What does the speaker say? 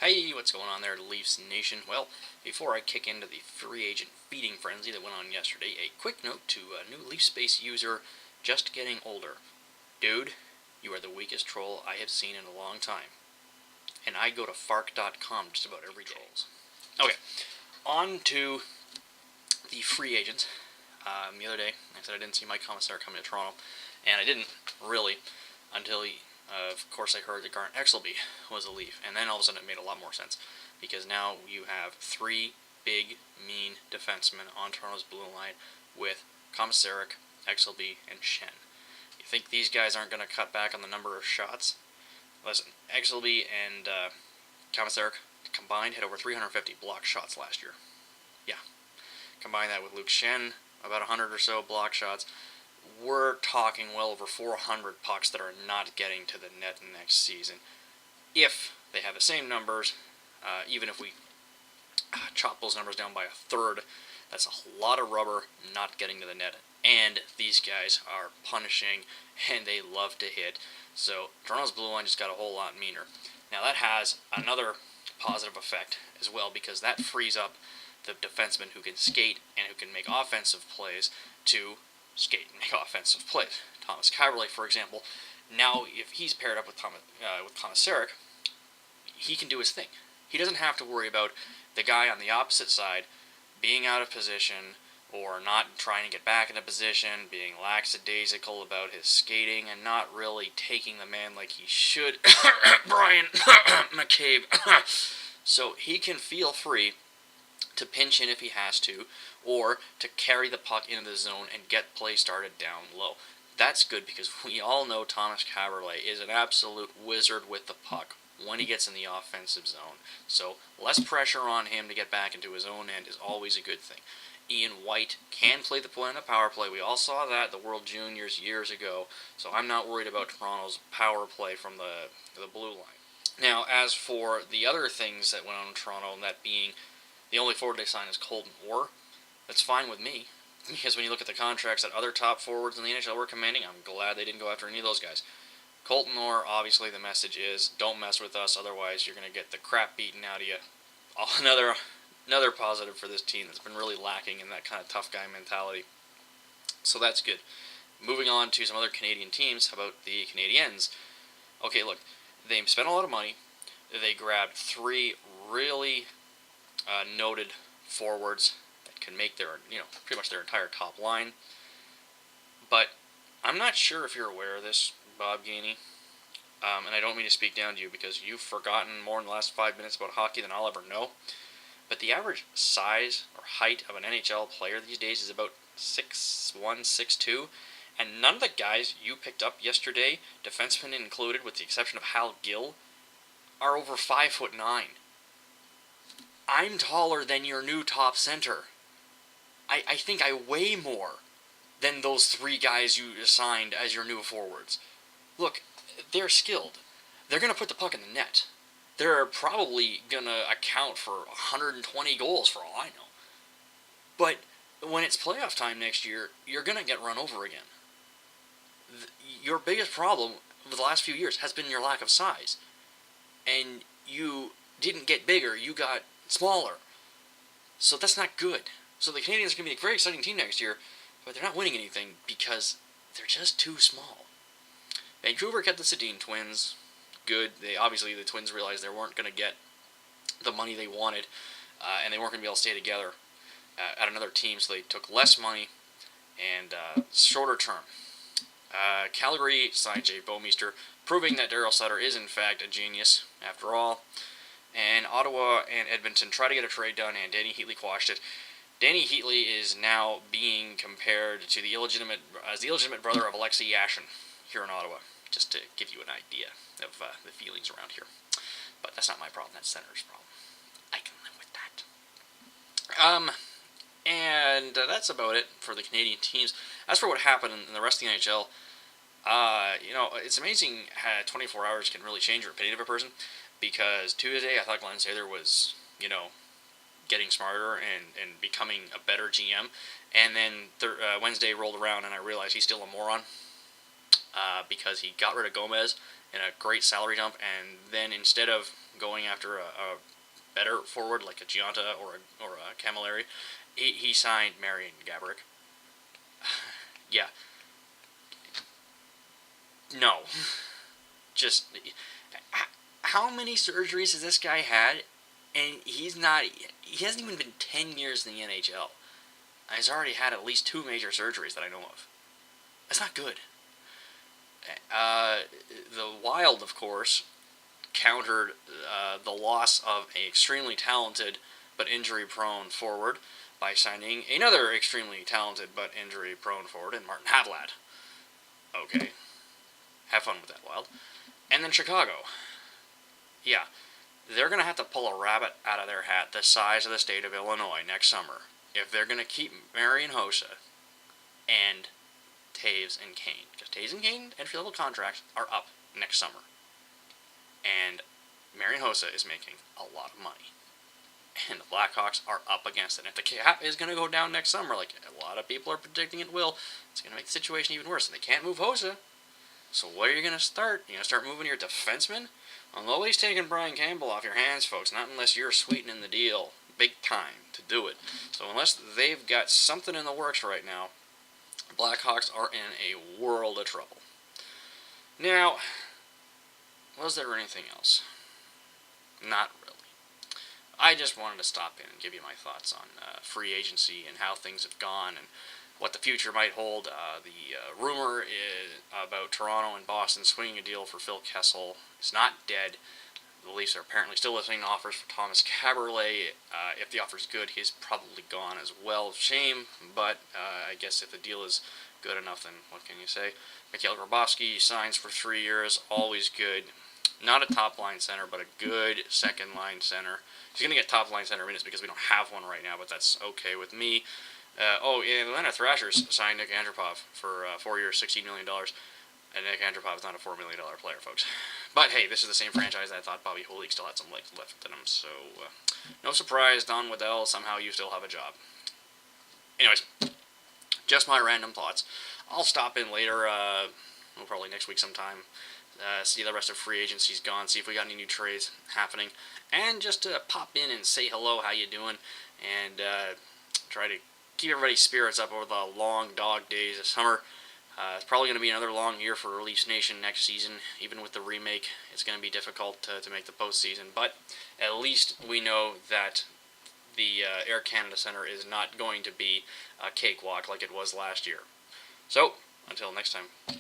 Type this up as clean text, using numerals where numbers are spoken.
Hey, what's going on there, Leafs Nation? Well, before I kick into the free agent feeding frenzy that went on yesterday, a quick note to a new Leaf Space user just getting older. Dude, you are the weakest troll I have seen in a long time. And I go to fark.com just about every day. Okay, on to the free agents. The other day, I said I didn't see Mike Commissar coming to Toronto, and I didn't really until of course, I heard that Garnet Exelby was a Leaf, and then all of a sudden it made a lot more sense, because now you have three big, mean defensemen on Toronto's blue line with Komisarek, Exelby, and Schenn. You think these guys aren't going to cut back on the number of shots? Listen, Exelby and Komisarek combined had over 350 blocked shots last year. Yeah. Combine that with Luke Schenn, about 100 or so block shots. We're talking well over 400 pucks that are not getting to the net next season. If they have the same numbers, even if we chop those numbers down by a third, that's a lot of rubber not getting to the net. And these guys are punishing, and they love to hit. So Toronto's blue line just got a whole lot meaner. Now that has another positive effect as well, because that frees up the defensemen who can skate and who can make offensive plays to skate and make offensive plays. Thomas Kaberle, for example, now if he's paired up with Komisarek, he can do his thing. He doesn't have to worry about the guy on the opposite side being out of position or not trying to get back into position, being lackadaisical about his skating, and not really taking the man like he should. Brian McCabe. So he can feel free to pinch in if he has to, or to carry the puck into the zone and get play started down low. That's good, because we all know Thomas Kaberle is an absolute wizard with the puck when he gets in the offensive zone. So less pressure on him to get back into his own end is always a good thing. Ian White can play the play on the power play. We all saw that at the World Juniors years ago, so I'm not worried about Toronto's power play from the blue line. Now, as for the other things that went on in Toronto, and that being the only forward they signed is Colton Orr, that's fine with me, because when you look at the contracts that other top forwards in the NHL were commanding, I'm glad they didn't go after any of those guys. Colton Orr, obviously the message is, don't mess with us, otherwise you're going to get the crap beaten out of you. Another positive for this team that's been really lacking in that kind of tough guy mentality. So that's good. Moving on to some other Canadian teams. How about the Canadiens? Okay, look, they spent a lot of money. They grabbed three really noted forwards that can make their, pretty much their entire top line. But I'm not sure if you're aware of this, Bob Gainey. And I don't mean to speak down to you, because you've forgotten more in the last 5 minutes about hockey than I'll ever know. But the average size or height of an NHL player these days is about 6'1", 6'2", and none of the guys you picked up yesterday, defensemen included, with the exception of Hal Gill, are over 5'9". I'm taller than your new top center. I think I weigh more than those three guys you assigned as your new forwards. Look, they're skilled. They're going to put the puck in the net. They're probably going to account for 120 goals for all I know. But when it's playoff time next year, you're going to get run over again. Your biggest problem over the last few years has been your lack of size. And you didn't get bigger, you got smaller. So that's not good. So the Canadiens are going to be a very exciting team next year, but they're not winning anything because they're just too small. Vancouver kept the Sedin twins. Good. The Twins realized they weren't going to get the money they wanted, and they weren't going to be able to stay together at another team, so they took less money and shorter term. Calgary signed Jay Bouwmeester, proving that Daryl Sutter is in fact a genius after all. And Ottawa and Edmonton tried to get a trade done, and Danny Heatley quashed it. Danny Heatley is now being compared to the illegitimate brother of Alexei Yashin here in Ottawa, just to give you an idea of the feelings around here. But that's not my problem, that's Senator's problem. I can live with that. And that's about it for the Canadian teams. As for what happened in the rest of the NHL, it's amazing how 24 hours can really change your opinion of a person, because Tuesday I thought Glenn Sather was, getting smarter and becoming a better GM, and then Wednesday rolled around and I realized he's still a moron, because he got rid of Gomez in a great salary dump, and then instead of going after a better forward like a Giunta or a Camilleri, he signed Marian Gaborik. Yeah. No. Just how many surgeries has this guy had? And he hasn't even been 10 years in the NHL. He's already had at least 2 major surgeries that I know of. That's not good. The Wild, of course, countered the loss of an extremely talented but injury-prone forward by signing another extremely talented but injury-prone forward in Martin Havlat. Okay. Have fun with that, Wild. And then Chicago. Yeah. They're going to have to pull a rabbit out of their hat the size of the state of Illinois next summer if they're going to keep Marian Hossa and Toews and Kane. Because Toews and Kane entry-level contracts are up next summer. And Marian Hossa is making a lot of money. And the Blackhawks are up against it. And if the cap is going to go down next summer, like a lot of people are predicting it will, it's going to make the situation even worse. And they can't move Hossa. So what are you going to start? You're going to start moving your defensemen? Well, nobody's taking Brian Campbell off your hands, folks. Not unless you're sweetening the deal big time to do it. So unless they've got something in the works right now, Blackhawks are in a world of trouble. Now, was there anything else? Not really. I just wanted to stop in and give you my thoughts on free agency and how things have gone and what the future might hold. The rumor is about Toronto and Boston swinging a deal for Phil Kessel. It's not dead. The Leafs are apparently still listening to offers for Thomas Kaberle. If the offer's good, he's probably gone as well. Shame, but I guess if the deal is good enough, then what can you say? Mikhail Grabovski signs for 3 years. Always good. Not a top-line center, but a good second-line center. He's going to get top-line center minutes because we don't have one right now, but that's okay with me. And Atlanta Thrashers signed Nick Andropov for 4 years, $16 million. And Nick Andropov is not a $4 million player, folks. But hey, this is the same franchise that I thought Bobby Holik still had some legs left in him. So, no surprise, Don Waddell, somehow you still have a job. Anyways, just my random thoughts. I'll stop in later, probably next week sometime. See the rest of free agency's gone, see if we got any new trades happening. And just to pop in and say hello, how you doing? And try to keep everybody's spirits up over the long dog days of summer. It's probably going to be another long year for Leafs Nation next season. Even with the remake, it's going to be difficult to make the postseason. But at least we know that the Air Canada Centre is not going to be a cakewalk like it was last year. So, until next time.